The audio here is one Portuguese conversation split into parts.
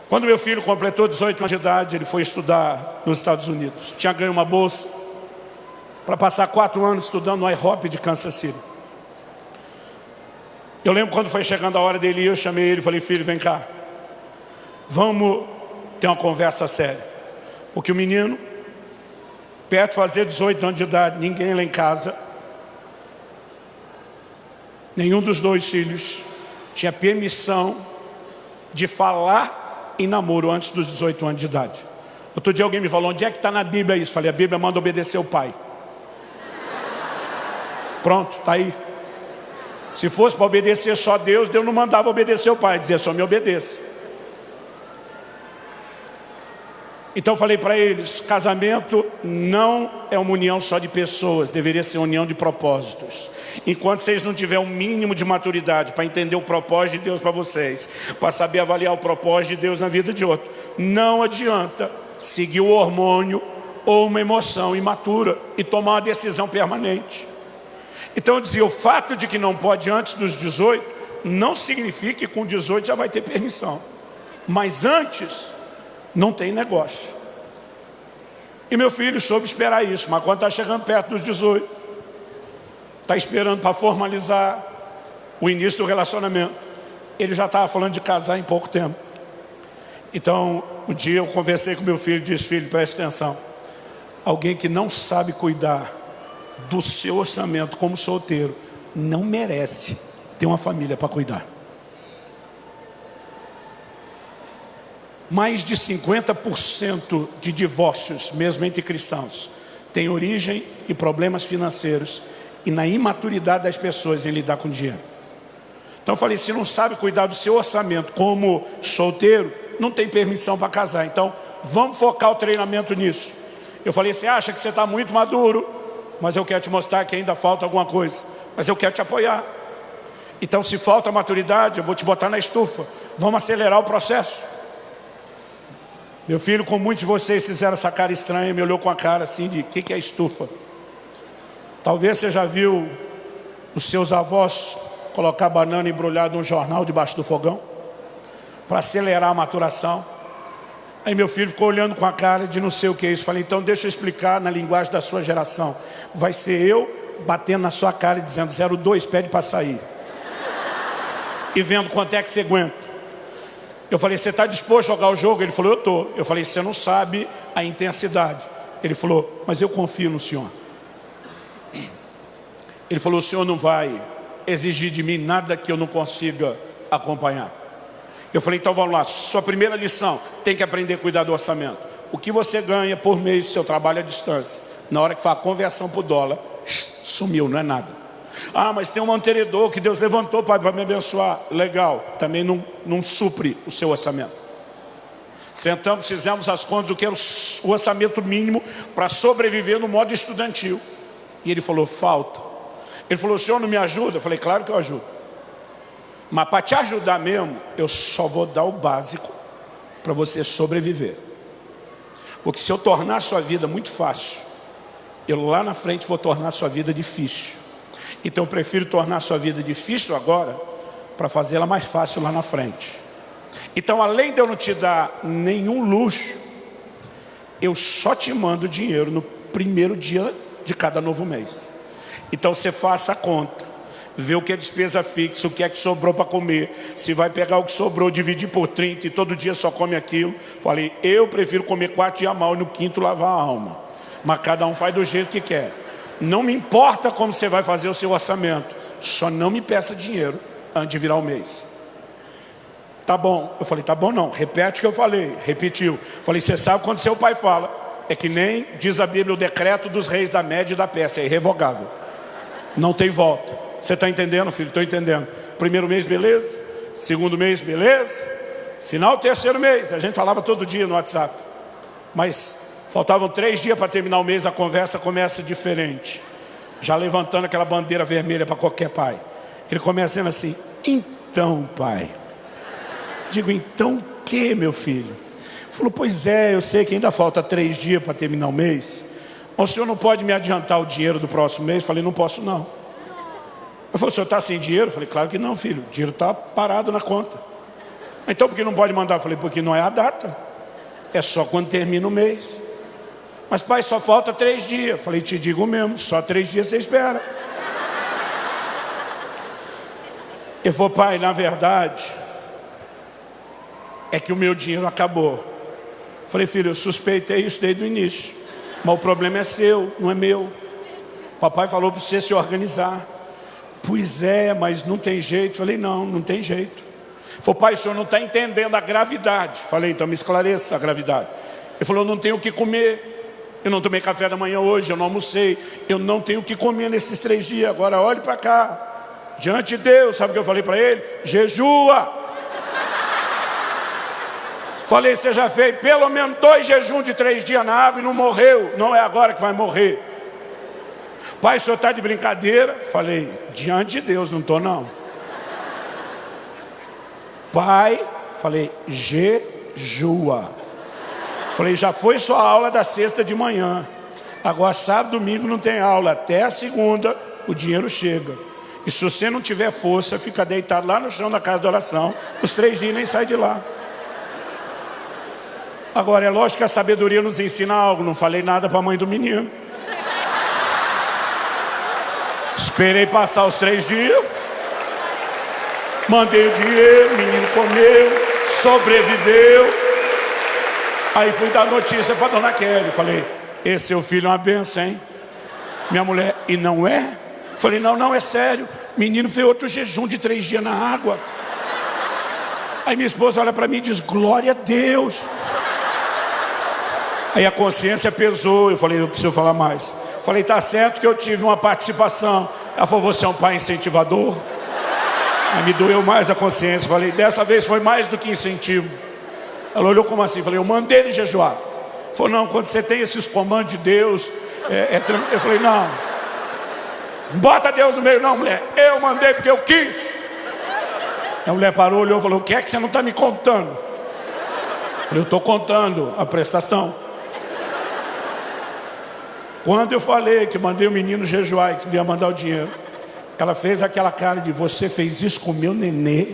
Quando meu filho completou 18 anos de idade, ele foi estudar nos Estados Unidos. Tinha ganho uma bolsa para passar 4 anos estudando no IHOP de Kansas City. Eu lembro quando foi chegando a hora dele ir, eu chamei ele e falei: filho, vem cá. Vamos ter uma conversa séria. Porque o menino, perto de fazer 18 anos de idade, ninguém lá em casa, nenhum dos 2 filhos, tinha permissão de falar em namoro antes dos 18 anos de idade. Outro dia alguém me falou: onde é que está na Bíblia isso? Falei: a Bíblia manda obedecer o pai. Pronto, está aí. Se fosse para obedecer só Deus, Deus não mandava obedecer o pai, dizia: só me obedeça. Então eu falei para eles: casamento não é uma união só de pessoas, deveria ser uma união de propósitos. Enquanto vocês não tiverem um mínimo de maturidade para entender o propósito de Deus para vocês, para saber avaliar o propósito de Deus na vida de outro, não adianta seguir o hormônio ou uma emoção imatura e tomar uma decisão permanente. Então eu dizia: o fato de que não pode antes dos 18 não significa que com 18 já vai ter permissão, mas antes não tem negócio. E meu filho soube esperar isso, mas quando está chegando perto dos 18, está esperando para formalizar o início do relacionamento, ele já estava falando de casar em pouco tempo. Então um dia eu conversei com meu filho e disse: filho, preste atenção, alguém que não sabe cuidar do seu orçamento como solteiro não merece ter uma família para cuidar. Mais de 50% de divórcios, mesmo entre cristãos, tem origem em problemas financeiros e na imaturidade das pessoas em lidar com dinheiro. Então eu falei: se não sabe cuidar do seu orçamento como solteiro, não tem permissão para casar. Então vamos focar o treinamento nisso. Eu falei: você acha que você está muito maduro, mas eu quero te mostrar que ainda falta alguma coisa, mas eu quero te apoiar. Então se falta maturidade, eu vou te botar na estufa. Vamos acelerar o processo. Meu filho, com muitos de vocês fizeram essa cara estranha, me olhou com a cara assim de: o que é estufa? Talvez você já viu os seus avós colocar banana embrulhada num jornal debaixo do fogão para acelerar a maturação. Aí meu filho ficou olhando com a cara de não sei o que é isso. Falei: então deixa eu explicar na linguagem da sua geração. Vai ser eu batendo na sua cara e dizendo: 02, pede para sair. E vendo quanto é que você aguenta. Eu falei: você está disposto a jogar o jogo? Ele falou: eu estou. Eu falei: você não sabe a intensidade. Ele falou: mas eu confio no senhor. Ele falou: o senhor não vai exigir de mim nada que eu não consiga acompanhar. Eu falei: então vamos lá, sua primeira lição, tem que aprender a cuidar do orçamento. O que você ganha por mês do seu trabalho à distância, na hora que faz a conversão para o dólar, sumiu, não é nada. Ah, mas tem um mantenedor que Deus levantou para me abençoar. Legal, também não supre o seu orçamento. Sentamos, fizemos as contas do que era o orçamento mínimo para sobreviver no modo estudantil. E ele falou: falta. Ele falou: o senhor não me ajuda? Eu falei: claro que eu ajudo. Mas para te ajudar mesmo, eu só vou dar o básico para você sobreviver. Porque se eu tornar a sua vida muito fácil, eu lá na frente vou tornar a sua vida difícil. Então eu prefiro tornar a sua vida difícil agora para fazê-la mais fácil lá na frente. Então, além de eu não te dar nenhum luxo, eu só te mando dinheiro no primeiro dia de cada novo mês. Então você faça a conta, vê o que é despesa fixa, o que é que sobrou para comer, se vai pegar o que sobrou, dividir por 30 e todo dia só come aquilo. Falei: eu prefiro comer 4 dias mal e no 5º lavar a alma. Mas cada um faz do jeito que quer. Não me importa como você vai fazer o seu orçamento, só não me peça dinheiro antes de virar o mês. Tá bom. Eu falei: tá bom não, repete o que eu falei. Repetiu. Falei: você sabe quando seu pai fala, é que nem diz a Bíblia, o decreto dos reis da Média e da Pérsia, é irrevogável, não tem volta. Você está entendendo, filho? Estou entendendo. Primeiro mês, beleza. Segundo mês, beleza. Final do terceiro mês, a gente falava todo dia no WhatsApp, mas faltavam 3 dias para terminar o mês, a conversa começa diferente. Já levantando aquela bandeira vermelha para qualquer pai. Ele começa dizendo assim: então, pai. Digo: então o que, meu filho? Ele falou: pois é, eu sei que ainda falta 3 dias para terminar o mês. Mas o senhor não pode me adiantar o dinheiro do próximo mês? Eu falei: não posso não. Ele falou: o senhor está sem dinheiro? Eu falei: claro que não, filho. O dinheiro está parado na conta. Então por que não pode mandar? Eu falei, porque não é a data. É só quando termina o mês. Mas pai, só falta 3 dias. Eu falei, te digo mesmo, só 3 dias você espera. Ele falou, pai, na verdade, é que o meu dinheiro acabou. Eu falei, filho, eu suspeitei isso desde o início. Mas o problema é seu, não é meu. Papai falou para você se organizar. Pois é, mas não tem jeito. Eu falei, não tem jeito. Ele falou, pai, o senhor não está entendendo a gravidade. Eu falei, então me esclareça a gravidade. Ele falou, eu não tenho o que comer. Eu não tomei café da manhã hoje, eu não almocei. Eu não tenho o que comer nesses 3 dias. Agora olhe para cá. Diante de Deus, sabe o que eu falei para ele? Jejua. Falei, você já fez pelo menos 2 jejuns de 3 dias na água e não morreu. Não é agora que vai morrer. Pai, o senhor está de brincadeira? Falei, diante de Deus, não estou não. Pai, falei, jejua. Falei, já foi sua aula da sexta de manhã. Agora sábado, domingo não tem aula. Até a segunda o dinheiro chega. E se você não tiver força, fica deitado lá no chão da casa de oração. Os 3 dias nem sai de lá. Agora, é lógico que a sabedoria nos ensina algo. Não falei nada para a mãe do menino. Esperei passar os 3 dias. Mandei o dinheiro, o menino comeu, sobreviveu. Aí fui dar notícia para dona Kelly. Falei, esse seu filho é uma benção, hein? Minha mulher, e não é? Falei, não, é sério. Menino fez outro jejum de 3 dias na água. Aí minha esposa olha para mim e diz, glória a Deus. Aí a consciência pesou. Eu falei, eu preciso falar mais. Falei, tá certo que eu tive uma participação. Ela falou, você é um pai incentivador? Aí me doeu mais a consciência. Falei, dessa vez foi mais do que incentivo. Ela olhou como assim? Falei, eu mandei ele jejuar. Falou, não, quando você tem esses comandos de Deus, eu falei, não bota Deus no meio não, mulher. Eu mandei porque eu quis. A mulher parou, olhou e falou, o que é que você não está me contando? Eu falei, eu estou contando a prestação. Quando eu falei que mandei o menino jejuar e que ia mandar o dinheiro, ela fez aquela cara de, você fez isso com o meu nenê?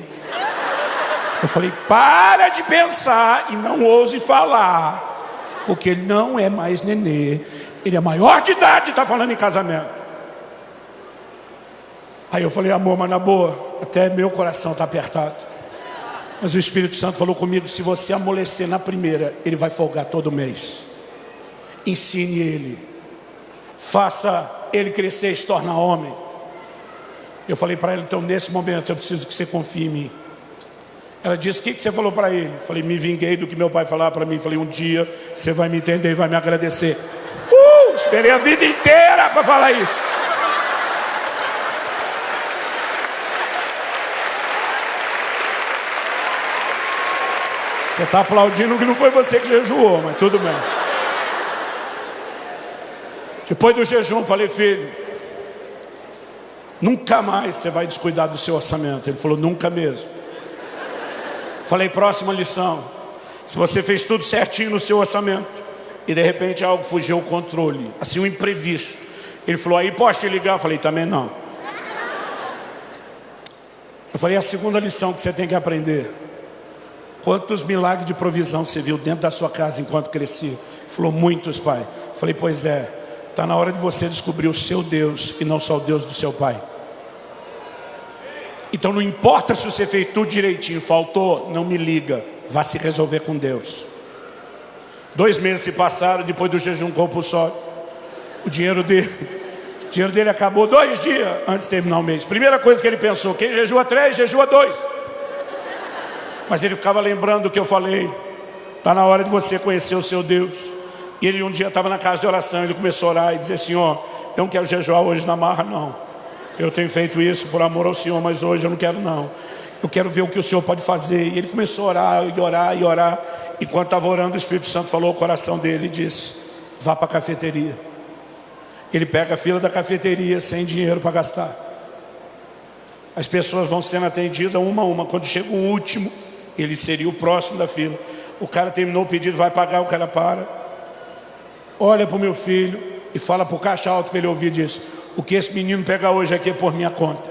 Eu falei, para de pensar e não ouse falar, porque ele não é mais nenê, ele é maior de idade e está falando em casamento. Aí eu falei, amor, mas na boa, até meu coração está apertado. Mas o Espírito Santo falou comigo, se você amolecer na primeira, ele vai folgar todo mês. Ensine ele, faça ele crescer e se tornar homem. Eu falei para ela, então nesse momento eu preciso que você confie em mim. Ela disse, o que você falou para ele? Eu falei, me vinguei do que meu pai falava para mim. Eu falei, um dia você vai me entender e vai me agradecer. Esperei a vida inteira para falar isso. Você está aplaudindo que não foi você que jejuou, mas tudo bem. Depois do jejum, falei, filho, nunca mais você vai descuidar do seu orçamento. Ele falou, nunca mesmo. Falei, próxima lição. Se você fez tudo certinho no seu orçamento e de repente algo fugiu ao controle, assim um imprevisto. Ele falou, aí posso te ligar? Eu falei, também não. Eu falei, a segunda lição que você tem que aprender. Quantos milagres de provisão você viu dentro da sua casa enquanto crescia? Ele falou, muitos, pai. Eu falei, pois é, está na hora de você descobrir o seu Deus e não só o Deus do seu pai. Então não importa se você fez tudo direitinho, faltou, não me liga, vá se resolver com Deus. 2 meses se passaram depois do jejum compulsório. O dinheiro dele acabou 2 dias antes de terminar o mês. Primeira coisa que ele pensou, quem jejua 3, jejua 2. Mas ele ficava lembrando o que eu falei. Está na hora de você conhecer o seu Deus. E ele um dia estava na casa de oração, ele começou a orar e dizer, Senhor, eu não quero jejuar hoje na marra não. Eu tenho feito isso por amor ao Senhor, mas hoje eu não quero não. Eu quero ver o que o Senhor pode fazer. E ele começou a orar e orar e orar. Enquanto estava orando, o Espírito Santo falou ao coração dele e disse, vá para a cafeteria. Ele pega a fila da cafeteria sem dinheiro para gastar. As pessoas vão sendo atendidas uma a uma. Quando chega o último, ele seria o próximo da fila. O cara terminou o pedido, vai pagar, o cara para. Olha para o meu filho e fala para o caixa alto para ele ouvir disso. O que esse menino pega hoje aqui é por minha conta.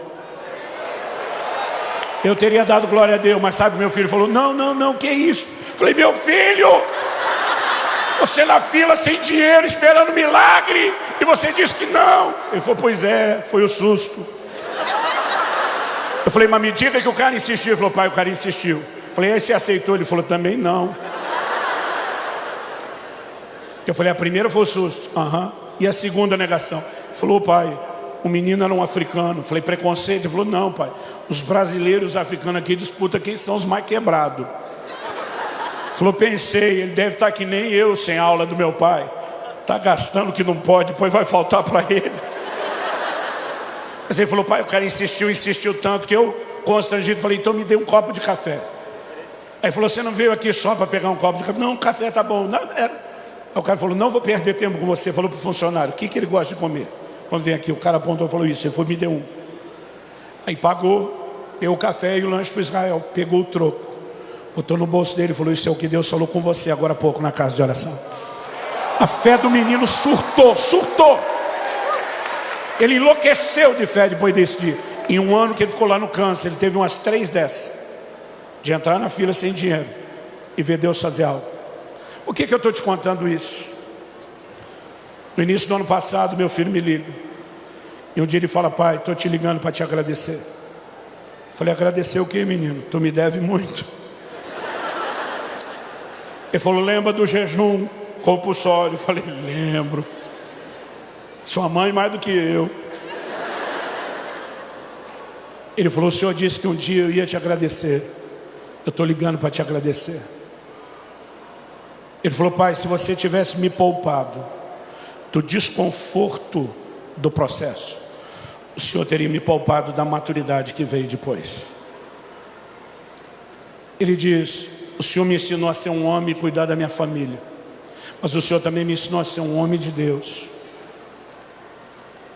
Eu teria dado glória a Deus, mas sabe, meu filho falou, não, que isso? Falei, meu filho, você na fila sem dinheiro, esperando milagre, e você disse que não. Ele falou, pois é, foi o susto. Eu falei, mas me diga que o cara insistiu. Ele falou, pai, o cara insistiu. Eu falei, aí você aceitou? Ele falou, também não. Eu falei, a primeira foi o susto. E a segunda negação? Ele falou, pai, o menino era um africano. Eu falei, preconceito? Ele falou, não, pai, os brasileiros africanos aqui disputam quem são os mais quebrados. Ele falou, pensei, ele deve estar que nem eu, sem aula do meu pai. Está gastando o que não pode, depois vai faltar para ele. Mas ele falou, pai, o cara insistiu tanto que eu, constrangido, falei, então me dê um copo de café. Aí ele falou, você não veio aqui só para pegar um copo de café? Não, café tá bom. Não, Aí o cara falou, não vou perder tempo com você. Falou para o funcionário, o que ele gosta de comer? Quando vem aqui, o cara apontou e falou isso. Ele falou, me deu um. Aí pagou, deu o café e o lanche para Israel. Pegou o troco, botou no bolso dele e falou, isso é o que Deus falou com você agora há pouco na casa de oração. A fé do menino surtou. Ele enlouqueceu de fé depois desse dia. Em um ano que ele ficou lá no câncer, ele teve umas 3 dessas. De entrar na fila sem dinheiro e ver Deus fazer algo. Por que eu estou te contando isso? No início do ano passado, meu filho me liga. E um dia ele fala, pai, estou te ligando para te agradecer. Eu falei, agradecer o quê, menino? Tu me deve muito. Ele falou, lembra do jejum compulsório? Eu falei, lembro. Sua mãe mais do que eu. Ele falou, o senhor disse que um dia eu ia te agradecer. Eu estou ligando para te agradecer. Ele falou, pai, se você tivesse me poupado do desconforto do processo, o senhor teria me poupado da maturidade que veio depois. Ele diz, o senhor me ensinou a ser um homem e cuidar da minha família, mas o senhor também me ensinou a ser um homem de Deus.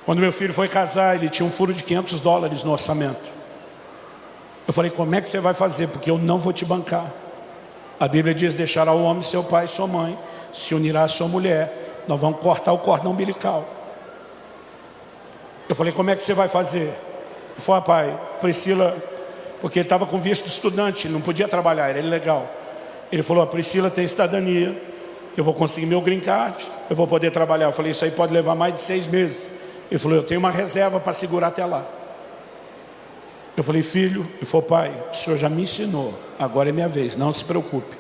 Quando meu filho foi casar, ele tinha um furo de $500 no orçamento. Eu falei, como é que você vai fazer? Porque eu não vou te bancar. A Bíblia diz, deixará o homem seu pai e sua mãe, se unirá à sua mulher, nós vamos cortar o cordão umbilical. Eu falei, como é que você vai fazer? Ele falou, pai, Priscila, porque ele estava com visto de estudante, ele não podia trabalhar, era ilegal. Ele falou, a Priscila tem cidadania, eu vou conseguir meu green card, eu vou poder trabalhar. Eu falei, isso aí pode levar mais de 6 meses. Ele falou, eu tenho uma reserva para segurar até lá. Eu falei, filho, ele falou, pai, o senhor já me ensinou, agora é minha vez, não se preocupe.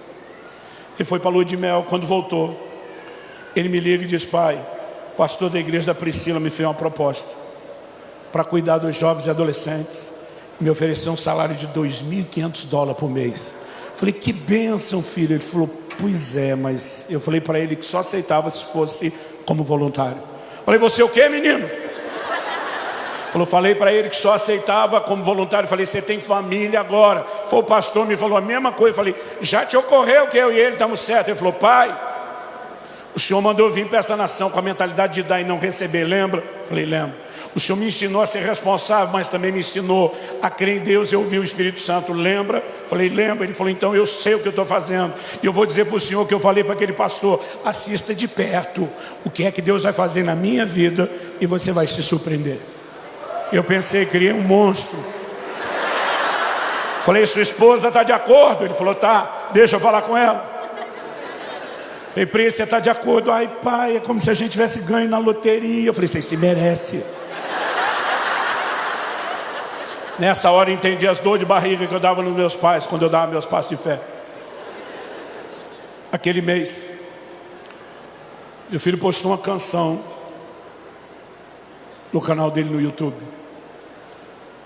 Ele foi para a lua de mel, quando voltou, ele me liga e diz, pai, o pastor da igreja da Priscila me fez uma proposta para cuidar dos jovens e adolescentes, me ofereceu um salário de $2.500 por mês. Eu falei, que bênção, filho. Ele falou, pois é, mas eu falei para ele que só aceitava se fosse como voluntário. Eu falei, você o quê, menino? Falou, falei para ele que só aceitava como voluntário. Falei, você tem família agora? Foi o pastor, me falou a mesma coisa. Falei, já te ocorreu que eu e ele estamos certos? Ele falou, pai, o senhor mandou vir para essa nação com a mentalidade de dar e não receber, lembra? Falei, lembro. O senhor me ensinou a ser responsável, mas também me ensinou a crer em Deus e ouvir o Espírito Santo, lembra? Falei, lembra. Ele falou, então eu sei o que eu estou fazendo. E eu vou dizer para o senhor que eu falei para aquele pastor, assista de perto o que é que Deus vai fazer na minha vida e você vai se surpreender. Eu pensei, criei um monstro. Falei, sua esposa está de acordo? Ele falou, tá, deixa eu falar com ela. Falei, Pri, você está de acordo? Ai, pai, é como se a gente tivesse ganho na loteria. Eu falei, você se merece. Nessa hora eu entendi as dores de barriga que eu dava nos meus pais, quando eu dava meus passos de fé. Aquele mês, meu filho postou uma canção no canal dele no YouTube.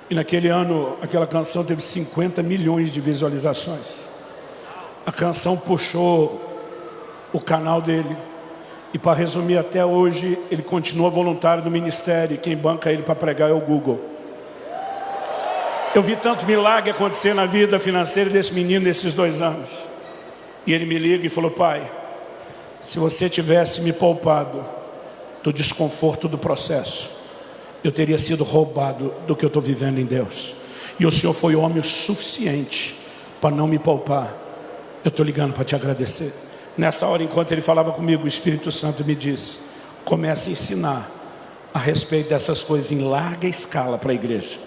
E naquele ano, aquela canção teve 50 milhões de visualizações. A canção puxou o canal dele. E para resumir, até hoje, ele continua voluntário do ministério. E quem banca ele para pregar é o Google. Eu vi tanto milagre acontecer na vida financeira desse menino nesses 2 anos. E ele me liga e falou, pai, se você tivesse me poupado do desconforto do processo, eu teria sido roubado do que eu estou vivendo em Deus. E o Senhor foi homem o suficiente para não me poupar. Eu estou ligando para te agradecer. Nessa hora, enquanto ele falava comigo, o Espírito Santo me disse, comece a ensinar a respeito dessas coisas em larga escala para a igreja.